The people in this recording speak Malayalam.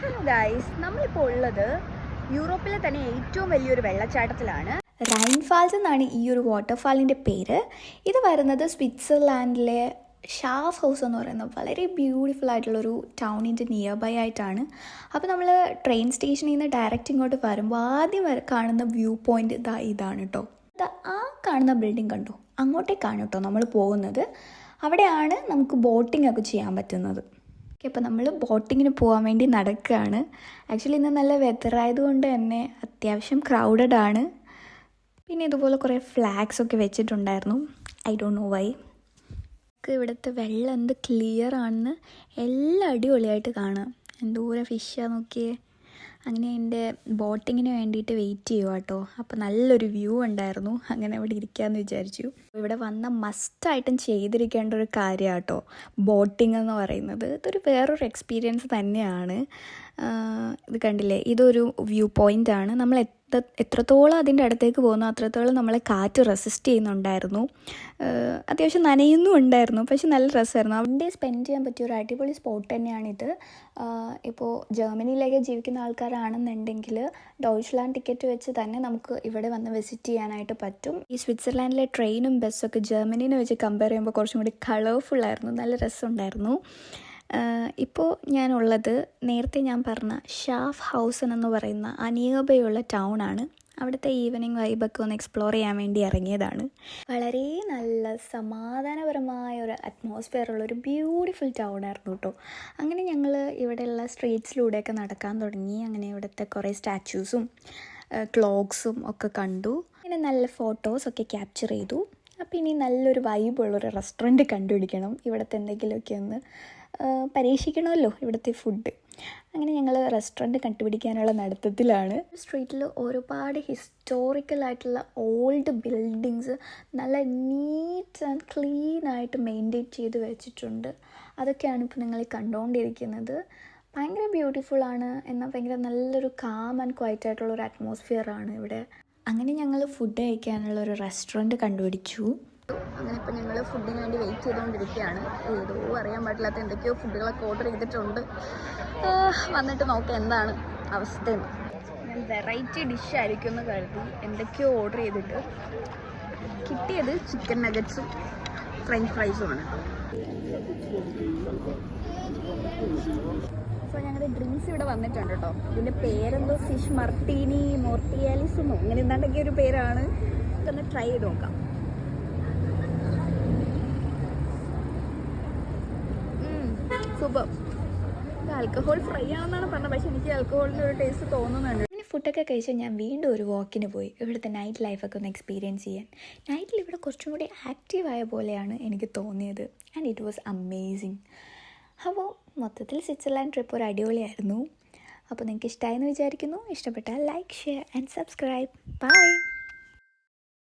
ഹലോ ഗൈസ്, നമ്മളിപ്പോൾ ഉള്ളത് യൂറോപ്പിലെ തന്നെ ഏറ്റവും വലിയൊരു വെള്ളച്ചാട്ടത്തിലാണ്. റൈൻ ഫാൾസ് എന്നാണ് ഈ ഒരു വാട്ടർഫാളിൻ്റെ പേര്. ഇത് വരുന്നത് സ്വിറ്റ്സർലാൻഡിലെ ഷാഫ് ഹൗസ് എന്ന് പറയുന്ന വളരെ ബ്യൂട്ടിഫുൾ ആയിട്ടുള്ളൊരു ടൗണിൻ്റെ നിയർ ബൈ ആയിട്ടാണ്. അപ്പോൾ നമ്മൾ ട്രെയിൻ സ്റ്റേഷനിൽ നിന്ന് ഡയറക്റ്റ് ഇങ്ങോട്ട് വരുമ്പോൾ ആദ്യം കാണുന്ന വ്യൂ പോയിൻ്റ് ഇതാണ് കേട്ടോ. ആ കാണുന്ന ബിൽഡിംഗ് കണ്ടോ, അങ്ങോട്ടേക്കാണ് കേട്ടോ നമ്മൾ പോകുന്നത്. അവിടെയാണ് നമുക്ക് ബോട്ടിംഗ് ഒക്കെ ചെയ്യാൻ പറ്റുന്നത്. അപ്പോൾ നമ്മൾ ബോട്ടിങ്ങിന് പോകാൻ വേണ്ടി നടക്കുകയാണ്. ആക്ച്വലി ഇന്ന് നല്ല വെതറായതുകൊണ്ട് തന്നെ അത്യാവശ്യം ക്രൗഡഡ് ആണ്. പിന്നെ ഇതുപോലെ കുറേ ഫ്ലാഗ്സ് ഒക്കെ വെച്ചിട്ടുണ്ടായിരുന്നു. I don't know why. ഇവിടുത്തെ വെള്ളം എന്ത് ക്ലിയർ ആണെന്ന് എല്ലാം അടിപൊളിയായിട്ട് കാണാം. എന്തോരം ഫിഷാണ് നോക്കിയേ. അങ്ങനെ എൻ്റെ ബോട്ടിങ്ങിന് വേണ്ടിയിട്ട് വെയിറ്റ് ചെയ്യുക കേട്ടോ. അപ്പോൾ നല്ലൊരു വ്യൂ ഉണ്ടായിരുന്നു. അങ്ങനെ അവിടെ ഇരിക്കാമെന്ന് വിചാരിച്ചു. ഇവിടെ വന്ന മസ്റ്റായിട്ടും ചെയ്തിരിക്കേണ്ട ഒരു കാര്യമാണ് കേട്ടോ ബോട്ടിംഗ് എന്ന് പറയുന്നത്. ഇതൊരു വേറൊരു എക്സ്പീരിയൻസ് തന്നെയാണ്. ഇത് കണ്ടില്ലേ, ഇതൊരു വ്യൂ പോയിൻ്റാണ്. നമ്മൾ എത്രത്തോളം അതിൻ്റെ അടുത്തേക്ക് പോകുന്നു അത്രത്തോളം നമ്മളെ കാറ്റ് റെസിസ്റ്റ് ചെയ്യുന്നുണ്ടായിരുന്നു. അത്യാവശ്യം നനയുന്നും ഉണ്ടായിരുന്നു, പക്ഷെ നല്ല രസമായിരുന്നു. അവിടെ സ്പെൻഡ് ചെയ്യാൻ പറ്റിയ ഒരു അടിപൊളി സ്പോട്ട് തന്നെയാണിത്. ഇപ്പോൾ ജർമ്മനിയിലേക്ക് ജീവിക്കുന്ന ആൾക്കാരാണെന്നുണ്ടെങ്കിൽ ഡോയ്ച്ച്ലാൻഡ് ടിക്കറ്റ് വെച്ച് തന്നെ നമുക്ക് ഇവിടെ വന്ന് വിസിറ്റ് ചെയ്യാനായിട്ട് പറ്റും. ഈ സ്വിറ്റ്സർലാൻഡിലെ ട്രെയിനും ബസ്സൊക്കെ ജർമ്മനീനെ വെച്ച് കമ്പയർ ചെയ്യുമ്പോൾ കുറച്ചും കൂടി കളർഫുള്ളായിരുന്നു, നല്ല രസമുണ്ടായിരുന്നു. ഇപ്പോൾ ഞാനുള്ളത് നേരത്തെ ഞാൻ പറഞ്ഞ ഷാഫ് ഹൗസൻ എന്ന് പറയുന്ന ആ നിയർ ബൈ ഉള്ള ടൗണാണ്. അവിടുത്തെ ഈവനിങ് വൈബൊക്കെ ഒന്ന് എക്സ്പ്ലോർ ചെയ്യാൻ വേണ്ടി ഇറങ്ങിയതാണ്. വളരെ നല്ല സമാധാനപരമായ ഒരു അറ്റ്മോസ്ഫിയറുള്ളൊരു ബ്യൂട്ടിഫുൾ ടൗണായിരുന്നു കേട്ടോ. അങ്ങനെ ഞങ്ങൾ ഇവിടെയുള്ള സ്ട്രീറ്റ്സിലൂടെയൊക്കെ നടക്കാൻ തുടങ്ങി. അങ്ങനെ ഇവിടുത്തെ കുറേ സ്റ്റാച്യൂസും ക്ലോക്സും ഒക്കെ കണ്ടു. അങ്ങനെ നല്ല ഫോട്ടോസൊക്കെ ക്യാപ്ചർ ചെയ്തു. അപ്പോൾ ഇനി നല്ലൊരു വൈബുള്ളൊരു റെസ്റ്റോറൻറ്റ് കണ്ടുപിടിക്കണം. ഇവിടുത്തെ എന്തെങ്കിലുമൊക്കെ ഒന്ന് പരീക്ഷിക്കണമല്ലോ ഇവിടുത്തെ ഫുഡ്. അങ്ങനെ ഞങ്ങൾ റെസ്റ്റോറൻറ്റ് കണ്ടുപിടിക്കാനുള്ള നടത്തത്തിലാണ്. സ്ട്രീറ്റിൽ ഒരുപാട് ഹിസ്റ്റോറിക്കലായിട്ടുള്ള ഓൾഡ് ബിൽഡിങ്സ് നല്ല നീറ്റ് ആൻഡ് ക്ലീൻ ആയിട്ട് മെയിൻറ്റെയിൻ ചെയ്ത് വെച്ചിട്ടുണ്ട്. അതൊക്കെയാണ് ഇപ്പോൾ നിങ്ങൾ കണ്ടുകൊണ്ടിരിക്കുന്നത്. ഭയങ്കര ബ്യൂട്ടിഫുള്ളാണ്, എന്നാൽ ഭയങ്കര നല്ലൊരു കാം ആൻഡ് ക്വയറ്റ് ആയിട്ടുള്ളൊരു അറ്റ്മോസ്ഫിയറാണ് ഇവിടെ. അങ്ങനെ ഞങ്ങൾ ഫുഡ് കഴിക്കാനുള്ള ഒരു റെസ്റ്റോറൻറ്റ് കണ്ടുപിടിച്ചു. അങ്ങനെ ഇപ്പോൾ ഞങ്ങൾ ഫുഡിന് വേണ്ടി വെയിറ്റ് ചെയ്തുകൊണ്ടിരിക്കുകയാണ്. ഏതോ അറിയാൻ പാടില്ലാത്ത എന്തൊക്കെയോ ഫുഡുകളൊക്കെ ഓർഡർ ചെയ്തിട്ടുണ്ട്. വന്നിട്ട് നോക്കാം എന്താണ് അവസ്ഥയെന്ന്. ഞാൻ വെറൈറ്റി ഡിഷായിരിക്കും എന്ന് കരുതി എന്തൊക്കെയോ ഓർഡർ ചെയ്തിട്ട് കിട്ടിയത് ചിക്കൻ നഗറ്റ്സും ഫ്രഞ്ച് ഫ്രൈസുമാണ്. അപ്പോൾ ഞങ്ങളുടെ ഡ്രിങ്ക്സ് ഇവിടെ വന്നിട്ടുണ്ട് കേട്ടോ. ഇതിൻ്റെ പേരെന്തോ ഫിഷ് മർട്ടീനി മോർട്ടിയാലിസ് എന്നോ അങ്ങനെ എന്താണ്ടൊക്കെ ഒരു പേരാണ്. ഇതൊന്ന് ട്രൈ ചെയ്ത് നോക്കാം. സൂപ്പർ. ഇത് ആൽക്കഹോൾ ഫ്രൈ ആണെന്നാണ് പറഞ്ഞത്, പക്ഷെ എനിക്ക് ആൽക്കഹോളിൻ്റെ ഒരു ടേസ്റ്റ് തോന്നുന്നുണ്ട്. പിന്നെ ഫുഡൊക്കെ കഴിച്ചാൽ ഞാൻ വീണ്ടും ഒരു വാക്കിന് പോയി ഇവിടുത്തെ നൈറ്റ് ലൈഫൊക്കെ ഒന്ന് എക്സ്പീരിയൻസ് ചെയ്യാൻ. നൈറ്റിൽ ഇവിടെ കുറച്ചും കൂടി ആക്റ്റീവായ പോലെയാണ് എനിക്ക് തോന്നിയത്. And it was amazing. അപ്പോൾ മൊത്തത്തിൽ സ്വിറ്റ്സർലാൻഡ് ട്രിപ്പ് ഒരു അടിപൊളിയായിരുന്നു. അപ്പോൾ നിങ്ങൾക്ക് ഇഷ്ടമായെന്ന് വിചാരിക്കുന്നു. ഇഷ്ടപ്പെട്ടാൽ like, share and subscribe. By.